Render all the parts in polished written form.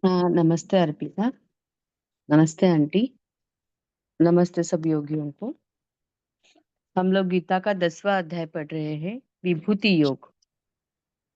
हाँ, नमस्ते अर्पिता। नमस्ते आंटी। नमस्ते सब योगियों को। हम लोग गीता का 10वां अध्याय पढ़ रहे हैं, विभूति योग।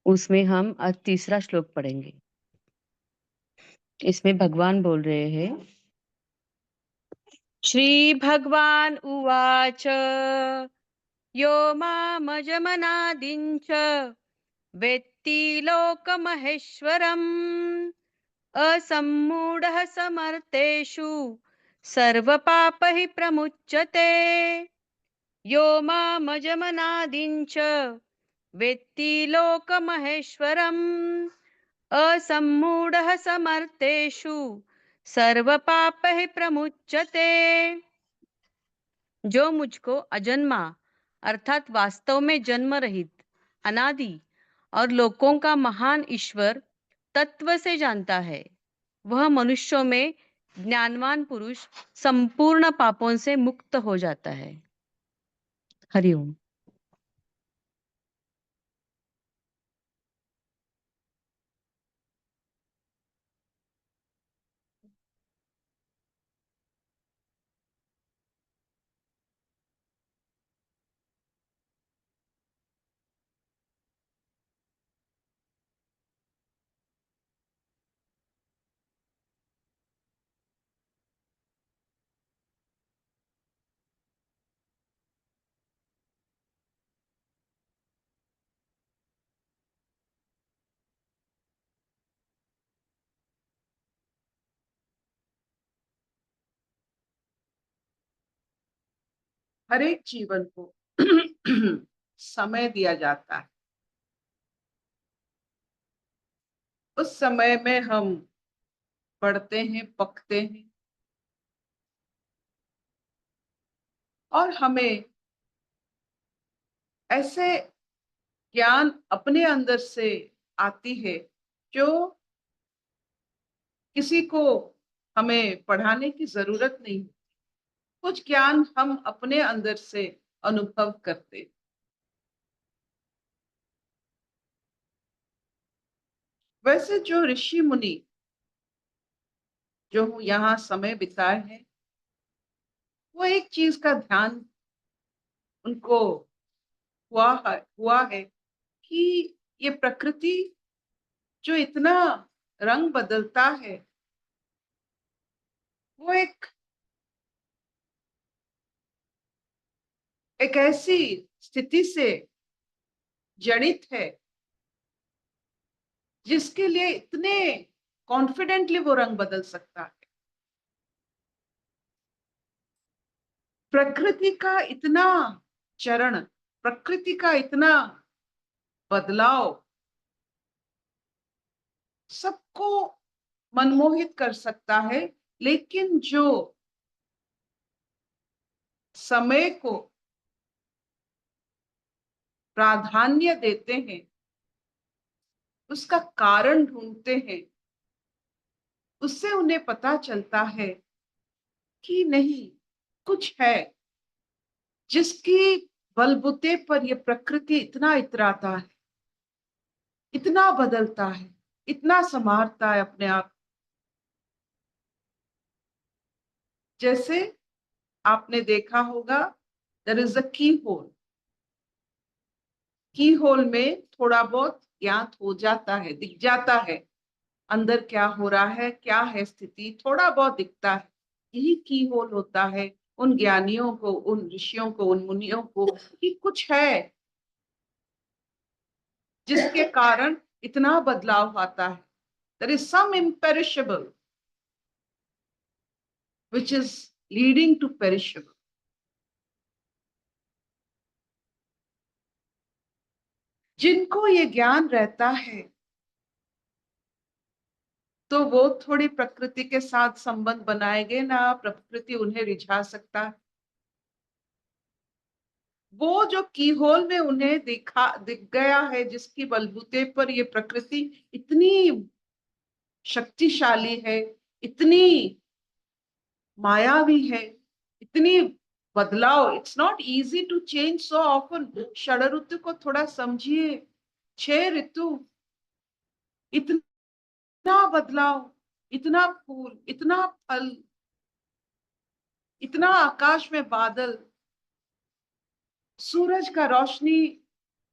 उसमें हम आज तीसरा श्लोक पढ़ेंगे। इसमें भगवान बोल रहे हैं, श्री भगवान उवाच यो मामजमनादिञ्च वेत्ति लोकमहेश्वरम् असम्मूढः समर्थेषु सर्वपापैः प्रमुच्यते। यो मामजमनादिञ्च वेत्ति लोकमहेश्वरम् असम्मूढः समर्थेषु सर्वपापैः प्रमुच्यते। जो मुझको अजन्मा अर्थात वास्तव में जन्म रहित, अनादि और लोकों का महान ईश्वर तत्व से जानता है, वह मनुष्यों में ज्ञानवान पुरुष संपूर्ण पापों से मुक्त हो जाता है। हरिओम। हर एक जीवन को समय दिया जाता है। उस समय में हम पढ़ते हैं, पकते हैं और हमें ऐसे ज्ञान अपने अंदर से आती है जो किसी को हमें पढ़ाने की जरूरत नहीं। कुछ ज्ञान हम अपने अंदर से अनुभव करते। वैसे जो ऋषि मुनि जो यहाँ समय बिताए हैं, वो एक चीज का ध्यान उनको हुआ है कि ये प्रकृति जो इतना रंग बदलता है, वो एक ऐसी स्थिति से जड़ित है जिसके लिए इतने कॉन्फिडेंटली वो रंग बदल सकता है। प्रकृति का इतना चरण, प्रकृति का इतना बदलाव सबको मनमोहित कर सकता है, लेकिन जो समय को प्राधान्य देते हैं, उसका कारण ढूंढते हैं, उससे उन्हें पता चलता है कि नहीं, कुछ है जिसकी बलबूते पर यह प्रकृति इतना इतराता है, इतना बदलता है, इतना संवारता है अपने आप। जैसे आपने देखा होगा, देयर इज अ की होल। की होल में थोड़ा बहुत ज्ञात हो जाता है, दिख जाता है अंदर क्या हो रहा है, क्या है स्थिति, थोड़ा बहुत दिखता है। यही की होल होता है उन ज्ञानियों को, उन ऋषियों को, उन मुनियों को कि कुछ है जिसके कारण इतना बदलाव आता है। There is some imperishable which is leading to perishable. जिनको ये ज्ञान रहता है तो वो थोड़ी प्रकृति के साथ संबंध बनाएंगे ना, प्रकृति उन्हें रिझा सकता है। वो जो कीहोल में उन्हें दिख गया है, जिसकी बलबूते पर ये प्रकृति इतनी शक्तिशाली है, इतनी मायावी है, इतनी बदलाव, it's not easy to change so often. षड ऋतु को थोड़ा समझिए, 6 ऋतु, इतना बदलाव, इतना फूल, इतना फल, इतना आकाश में बादल, सूरज का रोशनी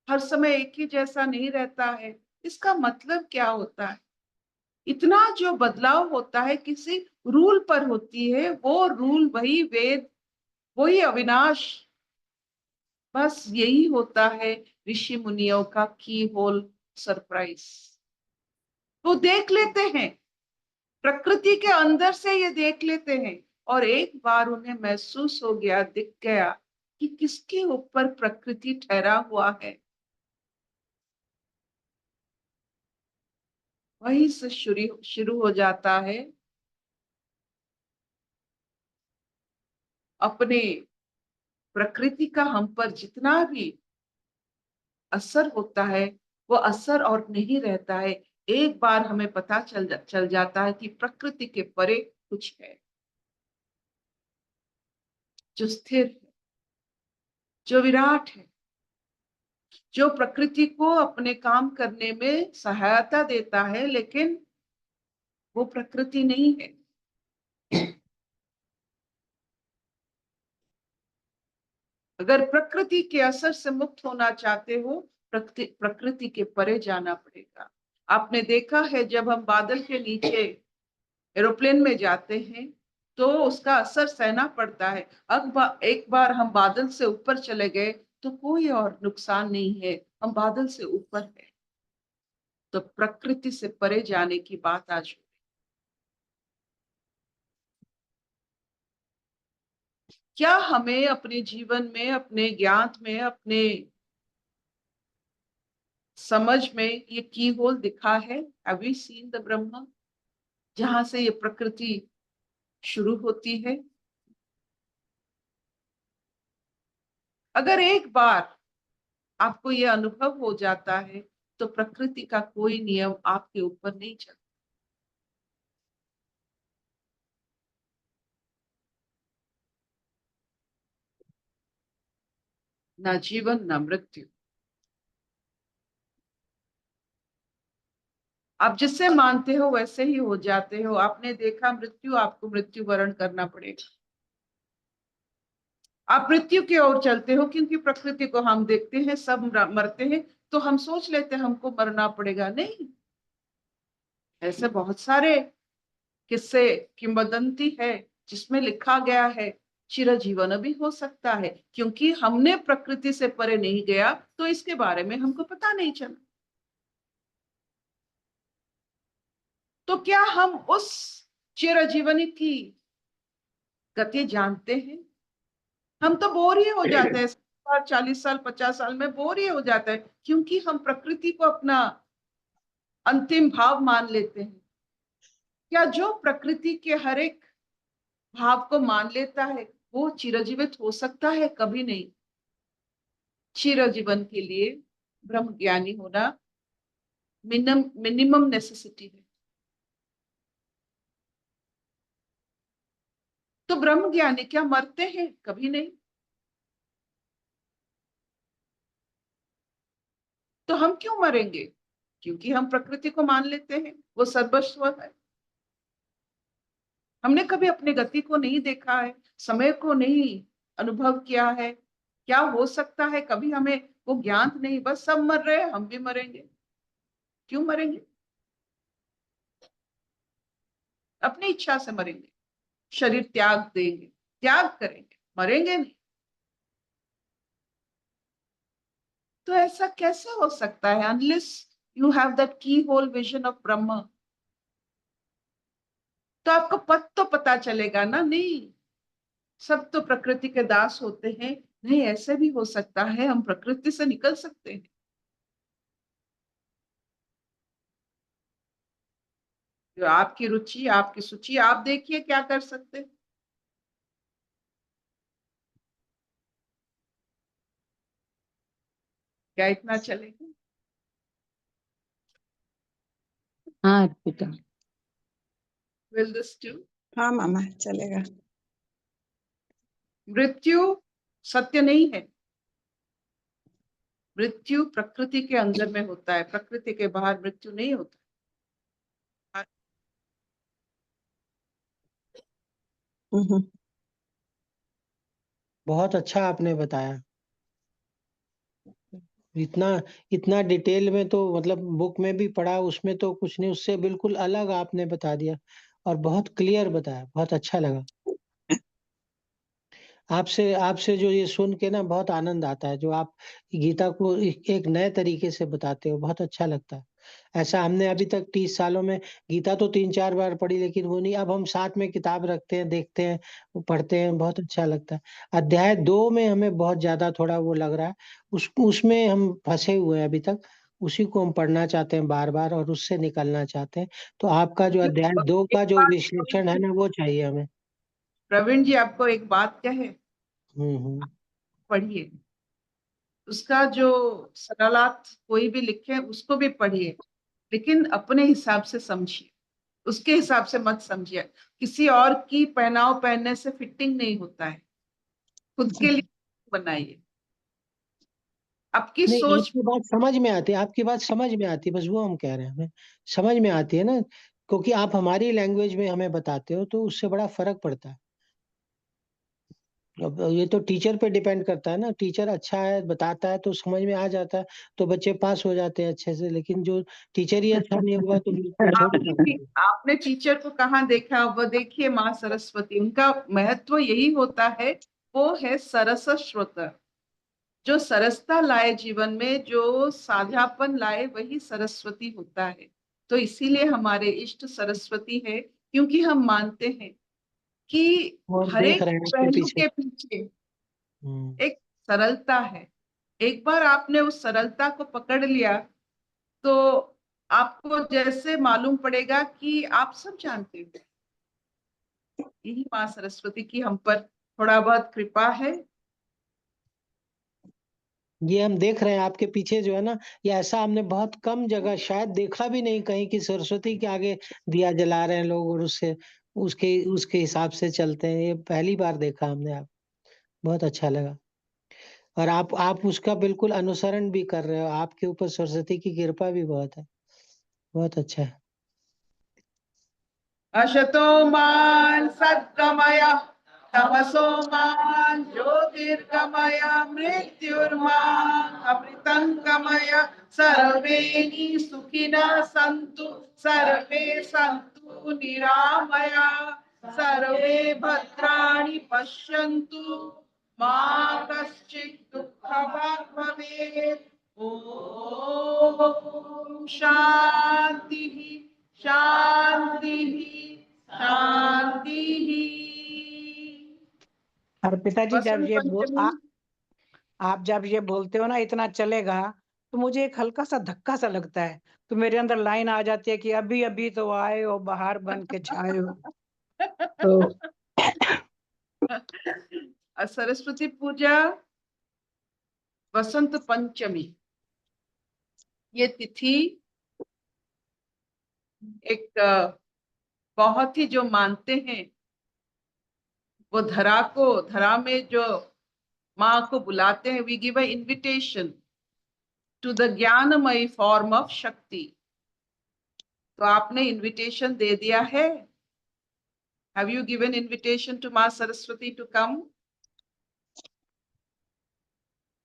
हर समय एक ही जैसा नहीं रहता है। इसका मतलब क्या होता है? इतना जो बदलाव होता है किसी रूल पर होती है, वो रूल वही वेद, वही अविनाश। बस यही होता है ऋषि मुनियों का की होल सरप्राइज। वो देख लेते हैं, प्रकृति के अंदर से ये देख लेते हैं, और एक बार उन्हें महसूस हो गया, दिख गया कि किसके ऊपर प्रकृति ठहरा हुआ है। वहीं से शुरू शुरू हो जाता है अपने प्रकृति का हम पर जितना भी असर होता है, वो असर और नहीं रहता है। एक बार हमें पता चल जाता है कि प्रकृति के परे कुछ है जो स्थिर है, जो विराट है, जो प्रकृति को अपने काम करने में सहायता देता है, लेकिन वो प्रकृति नहीं है। अगर प्रकृति के असर से मुक्त होना चाहते हो, प्रकृति के परे जाना पड़ेगा। आपने देखा है जब हम बादल के नीचे एरोप्लेन में जाते हैं तो उसका असर सहना पड़ता है। अब एक बार हम बादल से ऊपर चले गए तो कोई और नुकसान नहीं है, हम बादल से ऊपर है। तो प्रकृति से परे जाने की बात आज हो। क्या हमें अपने जीवन में, अपने ज्ञान में, अपने समझ में ये की होल दिखा है? Have we seen the Brahma, जहां से ये प्रकृति शुरू होती है? अगर एक बार आपको ये अनुभव हो जाता है तो प्रकृति का कोई नियम आपके ऊपर नहीं चलता। ना जीवन ना मृत्यु। आप जिससे मानते हो वैसे ही हो जाते हो। आपने देखा मृत्यु, आपको मृत्यु वरण करना पड़ेगा। आप मृत्यु की ओर चलते हो क्योंकि प्रकृति को हम देखते हैं, सब मरते हैं, तो हम सोच लेते हैं हमको मरना पड़ेगा। नहीं, ऐसे बहुत सारे किस्से, किंवदंती है जिसमें लिखा गया है चिरजीवन भी हो सकता है, क्योंकि हमने प्रकृति से परे नहीं गया तो इसके बारे में हमको पता नहीं चला। तो क्या हम उस चिरजीवनी की गति जानते हैं? हम तो बोर ही हो जाते हैं, 40 साल 50 साल में बोर ही हो जाता है, क्योंकि हम प्रकृति को अपना अंतिम भाव मान लेते हैं। क्या जो प्रकृति के हर एक भाव को मान लेता है वो चिरजीवित हो सकता है? कभी नहीं। चिरजीवन के लिए ब्रह्म ज्ञानी होना मिनिमम नेसेसिटी है। तो ब्रह्म ज्ञानी क्या मरते हैं? कभी नहीं। तो हम क्यों मरेंगे? क्योंकि हम प्रकृति को मान लेते हैं वो सर्वस्व है। हमने कभी अपनी गति को नहीं देखा है, समय को नहीं अनुभव किया है। क्या हो सकता है कभी हमें वो ज्ञान नहीं? बस सब मर रहे हैं, हम भी मरेंगे। क्यों मरेंगे? अपनी इच्छा से मरेंगे, शरीर त्याग देंगे, त्याग करेंगे, मरेंगे नहीं। तो ऐसा कैसे हो सकता है? अनलेस यू हैव दैट की होल विजन ऑफ ब्रह्म, तो आपको पद तो पता चलेगा ना। नहीं, सब तो प्रकृति के दास होते हैं। नहीं, ऐसे भी हो सकता है हम प्रकृति से निकल सकते हैं। जो आपकी रुचि, आपकी सूची, आप देखिए क्या कर सकते हैं। क्या इतना चलेगा? हाँ अर्पिता। Will this do? हाँ मामा चलेगा। मृत्यु सत्य नहीं है। मृत्यु प्रकृति के अंदर में होता है, प्रकृति के बाहर मृत्यु नहीं होता। हम्म। बहुत अच्छा आपने बताया। इतना इतना डिटेल में तो मतलब बुक में भी पढ़ा, उसमें तो कुछ नहीं, उससे बिल्कुल अलग आपने बता दिया और बहुत क्लियर बताया, बहुत अच्छा लगा। आपसे आपसे जो ये सुन के ना बहुत आनंद आता है, जो आप गीता को एक नए तरीके से बताते हो, बहुत अच्छा लगता है। ऐसा हमने अभी तक 30 सालों में गीता तो 3-4 बार पढ़ी, लेकिन वो नहीं, अब हम साथ में किताब रखते हैं, देखते हैं, वो पढ़ते हैं, बहुत अच्छा लगता है। अध्याय 2 में हमें बहुत ज्यादा थोड़ा वो लग रहा है, उसमें हम फंसे हुए हैं अभी तक, उसी को हम पढ़ना चाहते हैं बार बार और उससे निकलना चाहते हैं। तो आपका जो अध्याय 2 एक का जो बात विश्लेषण है ना, वो चाहिए हमें। प्रवीण जी, आपको एक बात कहे, हम्म। पढ़िए उसका जो सरलार्थ कोई भी लिखे उसको भी पढ़िए, लेकिन अपने हिसाब से समझिए, उसके हिसाब से मत समझिए। किसी और की पहनाव पहनने से फिटिंग नहीं होता है, खुद के लिए बनाइए। आपकी नहीं, सोच आपकी बात समझ में आती है, आपकी बात समझ में आती है, बस वो हम कह रहे हैं, हमें समझ में आती है ना, क्योंकि आप हमारी लैंग्वेज में हमें बताते हो तो उससे बड़ा फर्क पड़ता है। अब ये तो टीचर पे डिपेंड करता है ना, टीचर अच्छा है, बताता है तो समझ में आ जाता है, तो बच्चे पास हो जाते हैं अच्छे से, लेकिन जो टीचर ही अच्छा नहीं होगा तो बिल्कुल छोड़ सकते हैं। आपने टीचर को कहाँ देखा? वो देखिए माँ सरस्वती, उनका महत्व यही होता है, वो है सरस श्रोत। जो सरसता लाए जीवन में, जो साझापन लाए, वही सरस्वती होता है। तो इसीलिए हमारे इष्ट सरस्वती है, क्योंकि हम मानते हैं कि और हर देख एक रहे हैं आपके पहलू पीछे। के पीछे हम्म। एक सरलता है। एक बार आपने उस सरलता को पकड़ लिया तो आपको जैसे मालूम पड़ेगा कि आप सब जानते हो। यही माँ सरस्वती की हम पर थोड़ा बहुत कृपा है। ये हम देख रहे हैं आपके पीछे जो है ना, ये ऐसा हमने बहुत कम जगह शायद देखा भी नहीं कहीं, कि सरस्वती के आगे दिया जला रहे हैं लोग और उससे उसके उसके हिसाब से चलते हैं, ये पहली बार देखा हमने। आप बहुत अच्छा लगा, और आप उसका बिल्कुल अनुसरण भी कर रहे हो, आपके ऊपर सरस्वती की कृपा भी बहुत है, बहुत अच्छा है। अशतो मान सद्गमय, तमसो मान ज्योतिर्गमय, मृत्युर्मान अमृतंगमय। सर्वे सुखिनः सन्तु, सर्वे सन्तु निरामया, सर्वे भद्राणि पश्यन्तु, मा कश्चित् दुःखभाग् भवेत्। ओम शांति शांति शांति। और पिताजी जब बसंत ये पंचमी आप जब ये बोलते हो ना इतना चलेगा, तो मुझे एक हल्का सा धक्का सा लगता है, तो मेरे अंदर लाइन आ जाती है कि अभी अभी तो आए हो, बाहर बन के छाए हो। तो सरस्वती पूजा, बसंत पंचमी, ये तिथि एक बहुत ही जो मानते हैं, वो धरा में जो माँ को बुलाते हैं, we give a invitation to the ज्ञानमयी फॉर्म ऑफ शक्ति। तो आपने इनविटेशन दे दिया है। Have you given invitation to Maa Saraswati to come?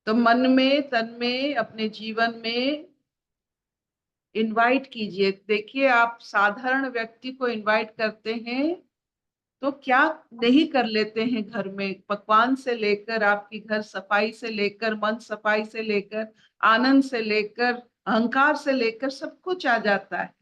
तो मन में, तन में, अपने जीवन में इनवाइट कीजिए। देखिए, आप साधारण व्यक्ति को इनवाइट करते हैं तो क्या नहीं कर लेते हैं घर में, पकवान से लेकर, आपकी घर सफाई से लेकर, मन सफाई से लेकर, आनंद से लेकर, अहंकार से लेकर, सब कुछ आ जाता है।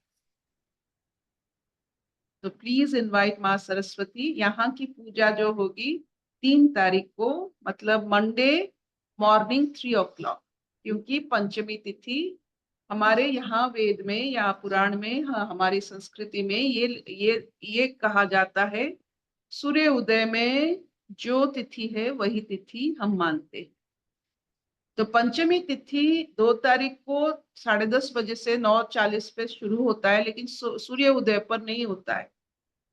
तो प्लीज इनवाइट माँ सरस्वती। यहाँ की पूजा जो होगी 3 तारीख को, मतलब मंडे मॉर्निंग 3 o'clock, क्योंकि पंचमी तिथि हमारे यहाँ वेद में या पुराण में, हमारी संस्कृति में ये कहा जाता है, सूर्य उदय में जो तिथि है वही तिथि हम मानते हैं। तो पंचमी तिथि 2 तारीख को 10:30 बजे से 9:40 पे शुरू होता है, लेकिन सूर्य उदय पर नहीं होता है।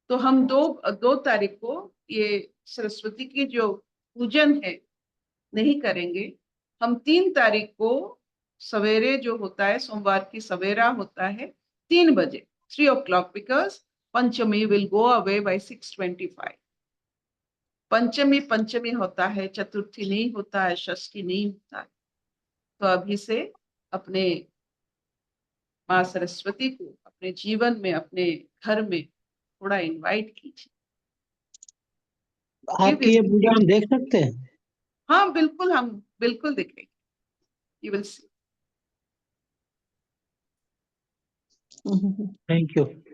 तो हम 2 तारीख को ये सरस्वती की जो पूजन है नहीं करेंगे। हम 3 तारीख को सवेरे जो होता है, सोमवार की सवेरा होता है 3 बजे, 3 o'clock, because Panchami will go away by 6:25। पंचमी पंचमी होता है, चतुर्थी नहीं होता है, षष्ठी नहीं होता है। तो अभी से अपने माँ सरस्वती को अपने जीवन में, अपने घर में थोड़ा इनवाइट कीजिए। आपकी ये पूजा हम देख सकते हैं? हाँ बिल्कुल, हम बिल्कुल दिखेंगे। You will see. Thank you.